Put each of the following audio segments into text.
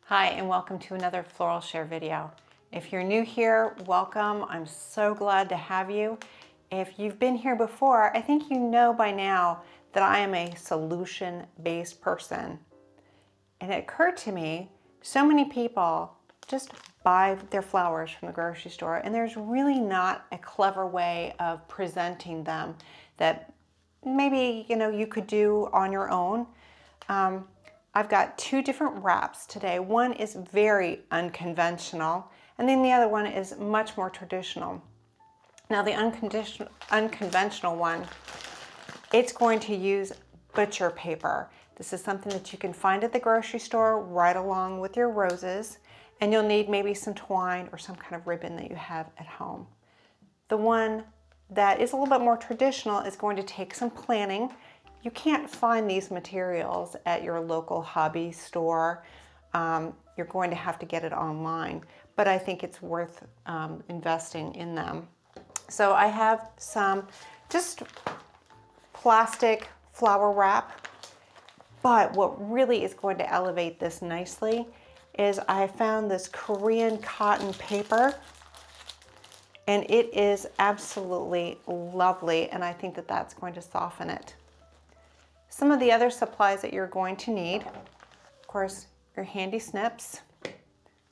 Hi, and welcome to another floral share video. If you're new here, welcome. I'm so glad to have you. If you've been here before, I think you know by now that I am a solution-based person. And it occurred to me, so many people just buy their flowers from the grocery store, and there's really not a clever way of presenting them that maybe you could do on your own. I've got two different wraps today. One is very unconventional, and then the other one is much more traditional. Now the unconventional one, it's going to use butcher paper. This is something that you can find at the grocery store right along with your roses, and you'll need maybe some twine or some kind of ribbon that you have at home. The one that is a little bit more traditional is going to take some planning. You can't find these materials at your local hobby store. You're going to have to get it online, but I think it's worth investing in them. So I have some just plastic flower wrap, but what really is going to elevate this nicely is I found this Korean cotton paper, and it is absolutely lovely, and I think that that's going to soften it. Some of the other supplies that you're going to need, of course, your handy snips,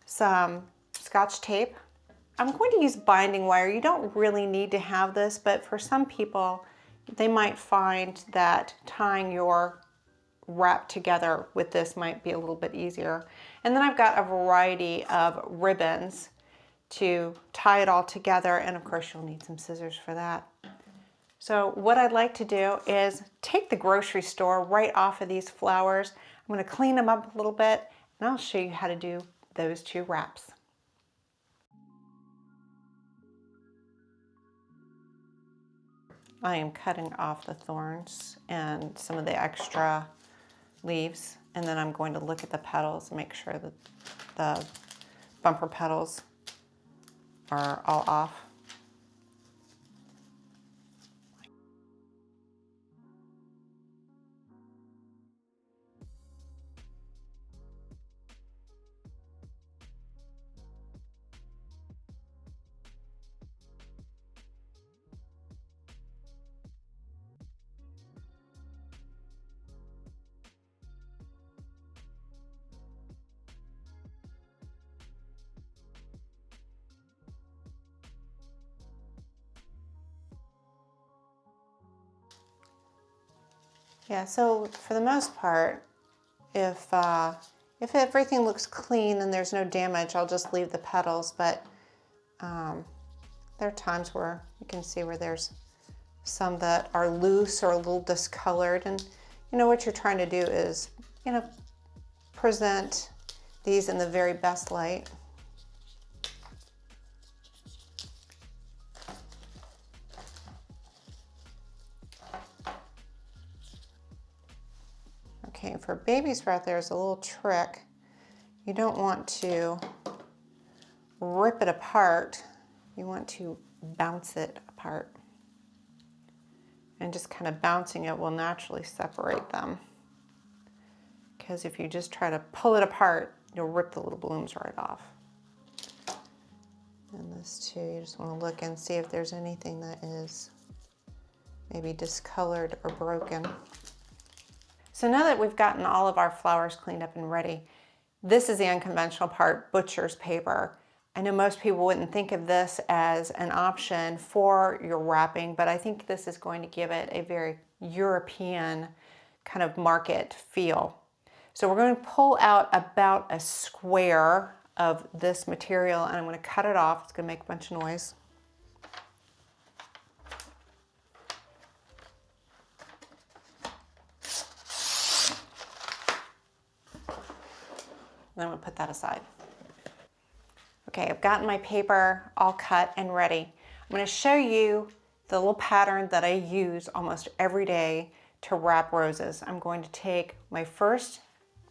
some Scotch tape. I'm going to use binding wire. You don't really need to have this, but for some people, they might find that tying your wrap together with this might be a little bit easier. And then I've got a variety of ribbons to tie it all together, and of course you'll need some scissors for that. So what I'd like to do is take the grocery store right off of these flowers. I'm going to clean them up a little bit, and I'll show you how to do those two wraps. I am cutting off the thorns and some of the extra leaves, and then I'm going to look at the petals and make sure that the bumper petals are all off. Yeah, so for the most part, if everything looks clean and there's no damage, I'll just leave the petals, but there are times where you can see where there's some that are loose or a little discolored, and what you're trying to do is present these in the very best light. Okay, for babies right there's a little trick. You don't want to rip it apart. You want to bounce it apart. And just kind of bouncing it will naturally separate them. Because if you just try to pull it apart, you'll rip the little blooms right off. And this too, you just want to look and see if there's anything that is maybe discolored or broken. So now that we've gotten all of our flowers cleaned up and ready, this is the unconventional part, butcher's paper. I know most people wouldn't think of this as an option for your wrapping, but I think this is going to give it a very European kind of market feel. So we're going to pull out about a square of this material, and I'm going to cut it off. It's going to make a bunch of noise. And I'm going to put that aside. Okay, I've gotten my paper all cut and ready. I'm going to show you the little pattern that I use almost every day to wrap roses. I'm going to take my first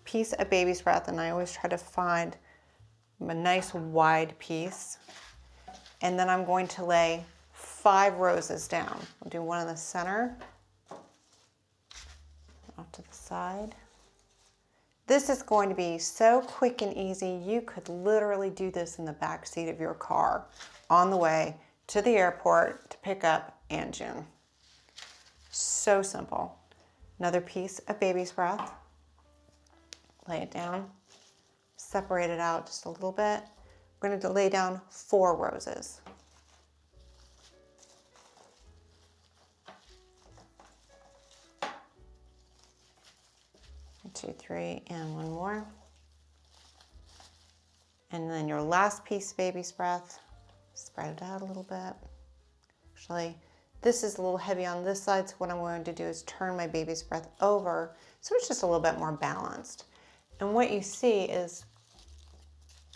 piece of baby's breath, and I always try to find a nice wide piece. And then I'm going to lay 5 roses down. I'll do one in the center, off to the side, This is going to be so quick and easy. You could literally do this in the back seat of your car on the way to the airport to pick up Aunt June. So simple. Another piece of baby's breath. Lay it down. Separate it out just a little bit. We're going to lay down 4 roses. 1, 2, 3, and 1 more. And then your last piece of baby's breath, spread it out a little bit. Actually, this is a little heavy on this side, so what I'm going to do is turn my baby's breath over so it's just a little bit more balanced. And what you see is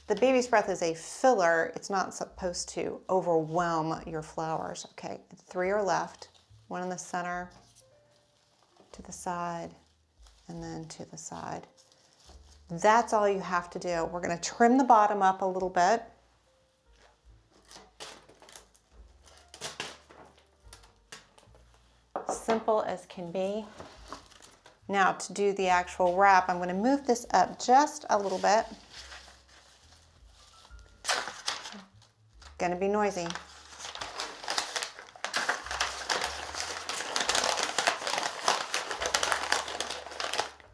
the baby's breath is a filler. It's not supposed to overwhelm your flowers. Okay, 3 are left, 1 in the center, to the side, and then to the side. That's all you have to do. We're going to trim the bottom up a little bit. Simple as can be. Now to do the actual wrap, I'm going to move this up just a little bit. Going to be noisy.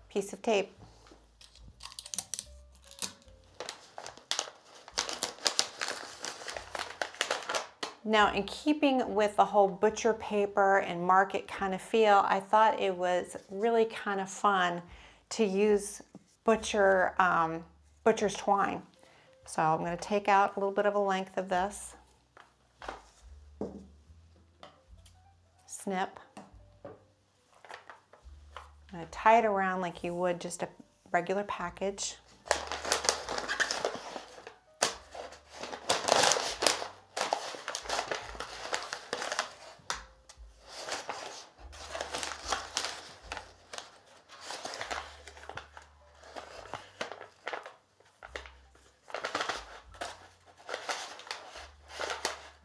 Piece of tape. Now, in keeping with the whole butcher paper and market kind of feel, I thought it was really kind of fun to use butcher's twine. So I'm going to take out a little bit of a length of this. Snip. I'm going to tie it around like you would just a regular package.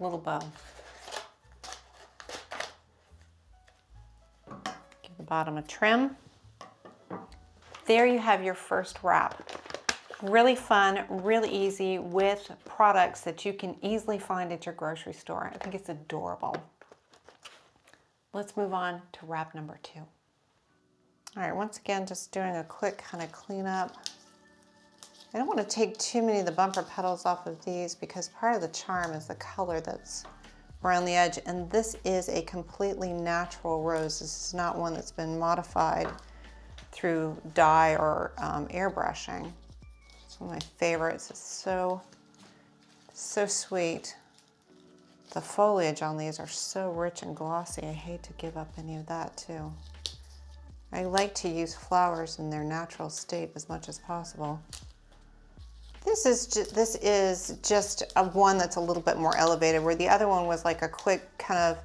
Little bow. Give the bottom a trim. There you have your first wrap. Really fun, really easy with products that you can easily find at your grocery store. I think it's adorable. Let's move on to wrap number 2. All right, once again, just doing a quick kind of cleanup. I don't want to take too many of the bumper petals off of these because part of the charm is the color that's around the edge. And this is a completely natural rose. This is not one that's been modified through dye or airbrushing. It's one of my favorites. It's so sweet. The foliage on these are so rich and glossy. I hate to give up any of that too. I like to use flowers in their natural state as much as possible. This is just a one that's a little bit more elevated, where the other one was like a quick kind of,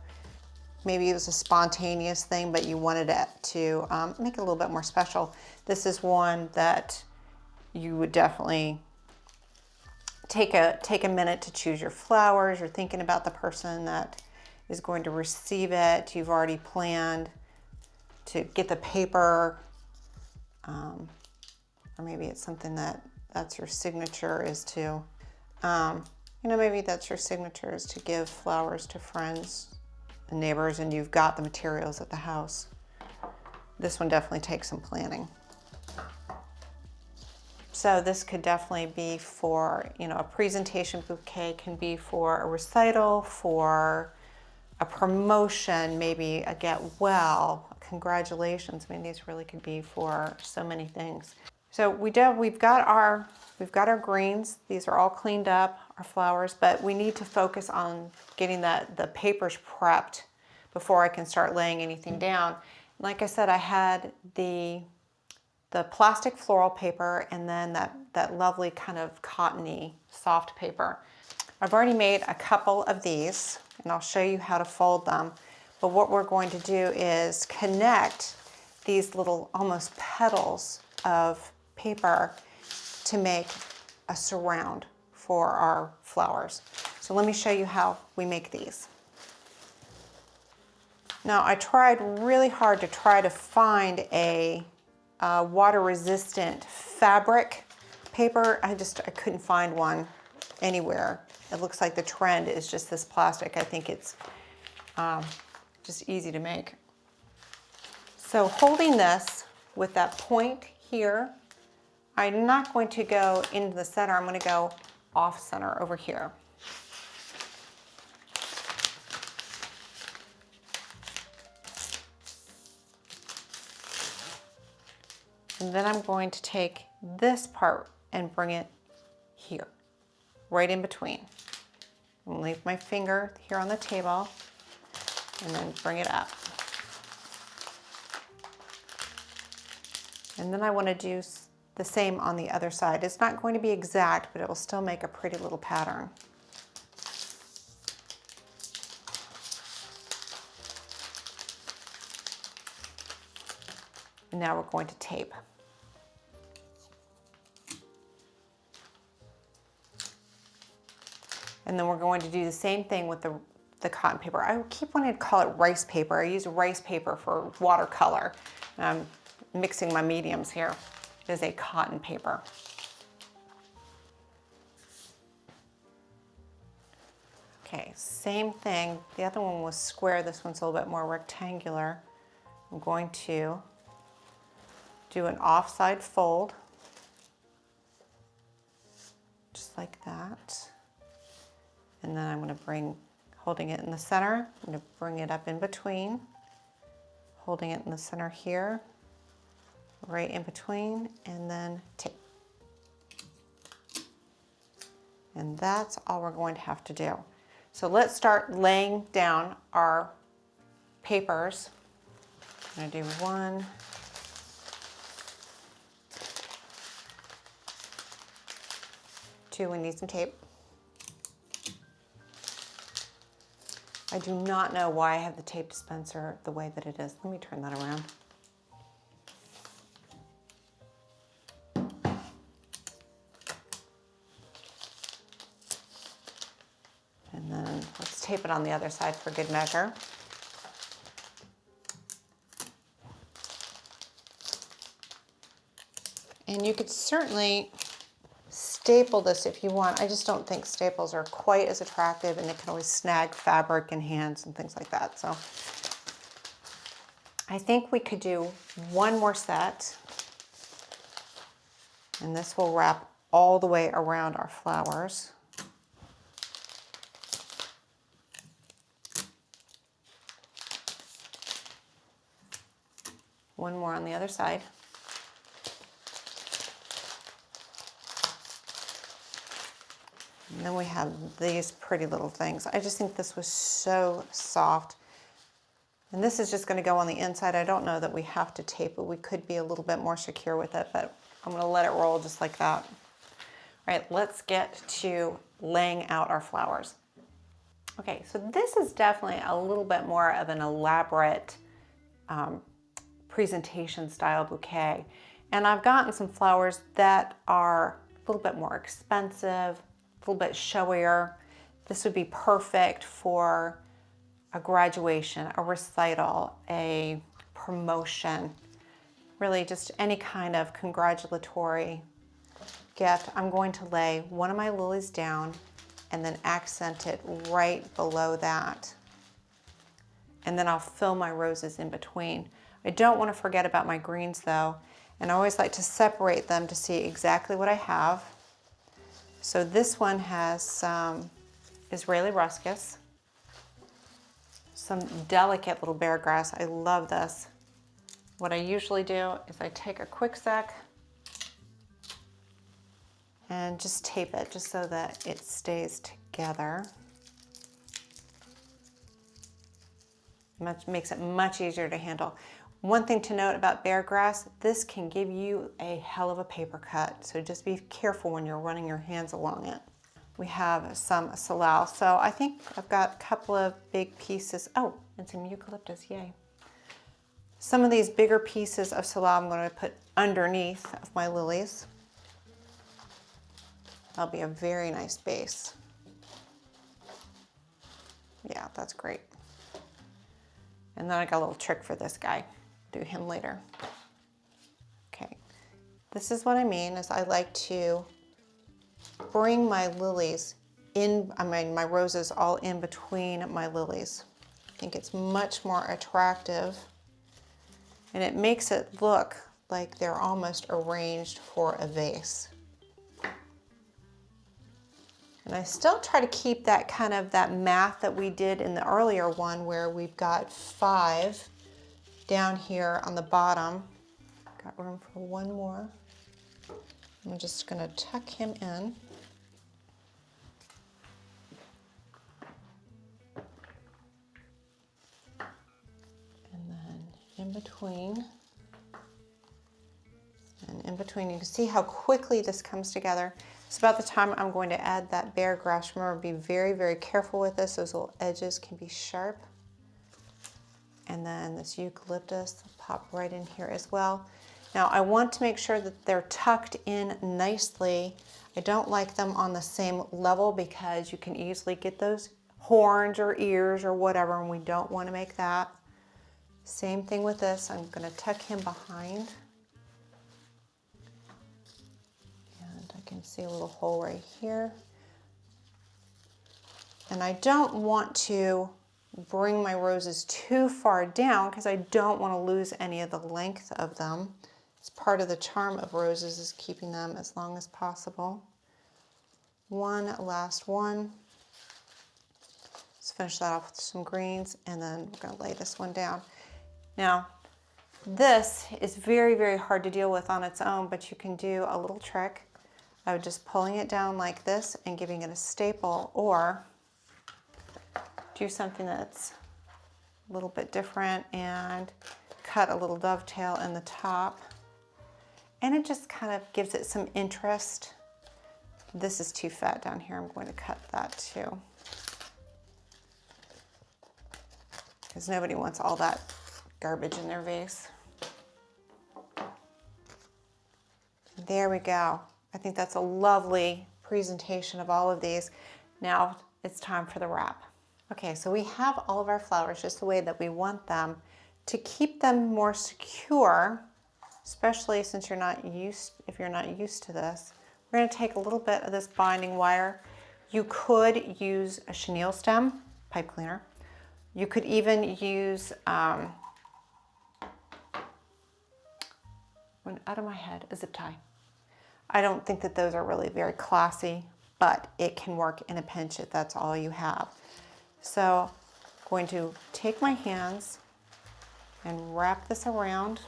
maybe it was a spontaneous thing, but you wanted it to make it a little bit more special. This is one that you would definitely take a minute to choose your flowers. You're thinking about the person that is going to receive it. You've already planned to get the paper, or maybe it's something that's your signature, is to, maybe that's your signature, is to give flowers to friends and neighbors, and you've got the materials at the house. This one definitely takes some planning. So this could definitely be for, a presentation bouquet, can be for a recital, for a promotion, maybe a get well, congratulations. I mean, these really could be for so many things. So we've got our greens. These are all cleaned up, our flowers, but we need to focus on getting the papers prepped before I can start laying anything down. Like I said, I had the plastic floral paper and then that lovely kind of cottony soft paper. I've already made a couple of these and I'll show you how to fold them. But what we're going to do is connect these little almost petals of paper to make a surround for our flowers. So let me show you how we make these. Now I tried really hard to try to find a water resistant fabric paper. I couldn't find one anywhere. It looks like the trend is just this plastic. I think it's just easy to make. So holding this with that point here, I'm not going to go into the center. I'm going to go off center over here. And then I'm going to take this part and bring it here, right in between. I'm gonna leave my finger here on the table and then bring it up. And then I want to do the same on the other side. It's not going to be exact, but it will still make a pretty little pattern. And now we're going to tape. And then we're going to do the same thing with the cotton paper. I keep wanting to call it rice paper. I use rice paper for watercolor. I'm mixing my mediums here. It is a cotton paper. Okay, same thing. The other one was square. This one's a little bit more rectangular. I'm going to do an offside fold, just like that. And then I'm going to bring, holding it in the center, I'm going to bring it up in between, holding it in the center here, right in between, and then tape. And that's all we're going to have to do. So let's start laying down our papers. I'm going to do 1, 2, we need some tape. I do not know why I have the tape dispenser the way that it is. Let me turn that around. And then let's tape it on the other side for good measure. And you could certainly staple this if you want. I just don't think staples are quite as attractive, and they can always snag fabric in hands and things like that. So I think we could do one more set, and this will wrap all the way around our flowers. One more on the other side. And then we have these pretty little things. I just think this was so soft. And this is just going to go on the inside. I don't know that we have to tape it. We could be a little bit more secure with it, but I'm going to let it roll just like that. All right, let's get to laying out our flowers. Okay, so this is definitely a little bit more of an elaborate presentation style bouquet. And I've gotten some flowers that are a little bit more expensive, a little bit showier. This would be perfect for a graduation, a recital, a promotion, really just any kind of congratulatory gift. I'm going to lay one of my lilies down and then accent it right below that. And then I'll fill my roses in between. I don't want to forget about my greens though, and I always like to separate them to see exactly what I have. So this one has some Israeli ruscus, some delicate little bear grass. I love this. What I usually do is I take a quick sec and just tape it just so that it stays together. Makes it much easier to handle. One thing to note about bear grass, this can give you a hell of a paper cut, so just be careful when you're running your hands along it. We have some salal, so I think I've got a couple of big pieces. Oh, and some eucalyptus, yay. Some of these bigger pieces of salal I'm going to put underneath of my lilies. That'll be a very nice base. Yeah, that's great. And then I got a little trick for this guy. Do him later. This is what I mean, is I like to bring my lilies in, my roses all in between my lilies. I think it's much more attractive, and it makes it look like they're almost arranged for a vase. And I still try to keep that kind of that math that we did in the earlier one, where we've got 5 down here on the bottom. Got room for one more. I'm just going to tuck him in. And then in between. And in between, you can see how quickly this comes together. It's about the time I'm going to add that bare grass. Remember, be very, very careful with this. Those little edges can be sharp. And then this eucalyptus will pop right in here as well. Now I want to make sure that they're tucked in nicely. I don't like them on the same level because you can easily get those horns or ears or whatever, and we don't want to make that. Same thing with this. I'm going to tuck him behind. And I can see a little hole right here. And I don't want to bring my roses too far down because I don't want to lose any of the length of them. It's part of the charm of roses, is keeping them as long as possible. One last one. Let's finish that off with some greens, and then we're going to lay this one down. Now, this is very, very hard to deal with on its own, but you can do a little trick of just pulling it down like this and giving it a staple, or do something that's a little bit different and cut a little dovetail in the top. And it just kind of gives it some interest. This is too fat down here. I'm going to cut that too, because nobody wants all that garbage in their vase. There we go. I think that's a lovely presentation of all of these. Now it's time for the wrap. Okay, so we have all of our flowers just the way that we want them. To keep them more secure, especially since if you're not used to this, we're going to take a little bit of this binding wire. You could use a chenille stem, pipe cleaner. You could even use, out of my head, a zip tie. I don't think that those are really very classy, but it can work in a pinch if that's all you have. So I'm going to take my hands and wrap this around,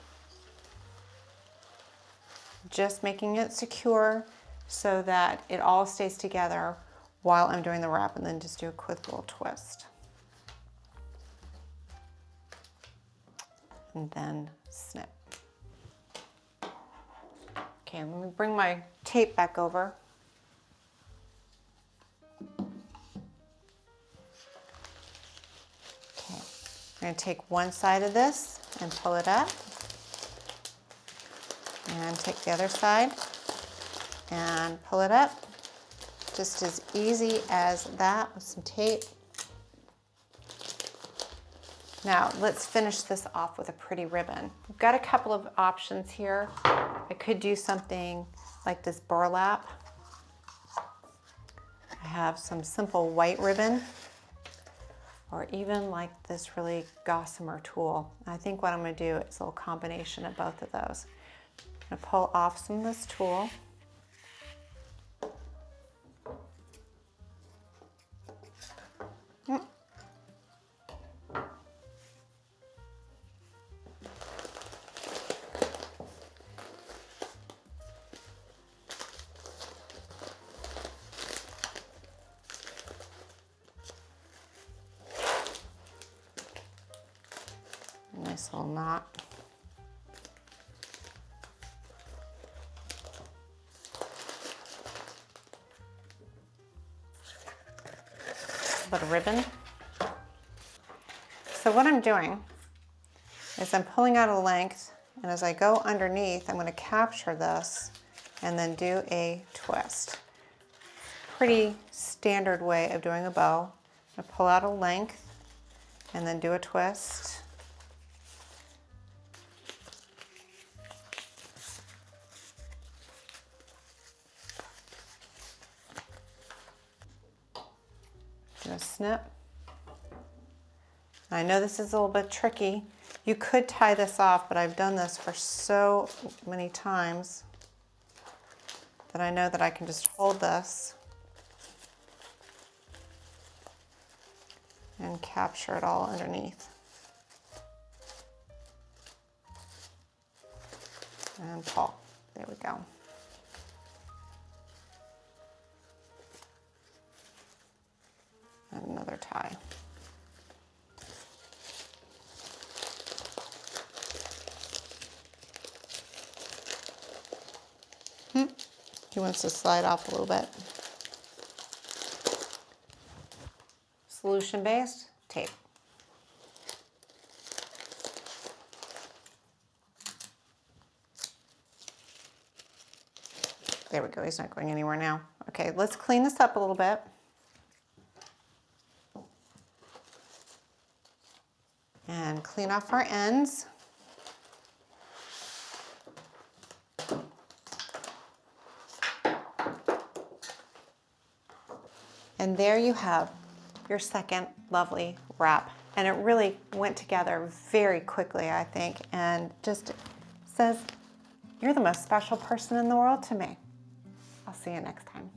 just making it secure so that it all stays together while I'm doing the wrap, and then just do a quick little twist. And then snip. Okay, let me bring my tape back over. I'm going to take one side of this and pull it up, and take the other side and pull it up. Just as easy as that with some tape. Now let's finish this off with a pretty ribbon. We've got a couple of options here. I could do something like this burlap. I have some simple white ribbon, or even like this really gossamer tulle. I think what I'm going to do is a little combination of both of those. I'm going to pull off some of this tulle. Nice little knot. A bit of ribbon. So what I'm doing is I'm pulling out a length, and as I go underneath, I'm going to capture this and then do a twist. Pretty standard way of doing a bow. I pull out a length and then do a twist. gonna snip. I know this is a little bit tricky. You could tie this off, but I've done this for so many times that I know that I can just hold this and capture it all underneath. And pull. There we go. And another tie. He wants to slide off a little bit. Solution based tape. There we go, he's not going anywhere now. Okay, let's clean this up a little bit. And clean off our ends. And there you have your second lovely wrap. And it really went together very quickly, I think, and just says, you're the most special person in the world to me. I'll see you next time.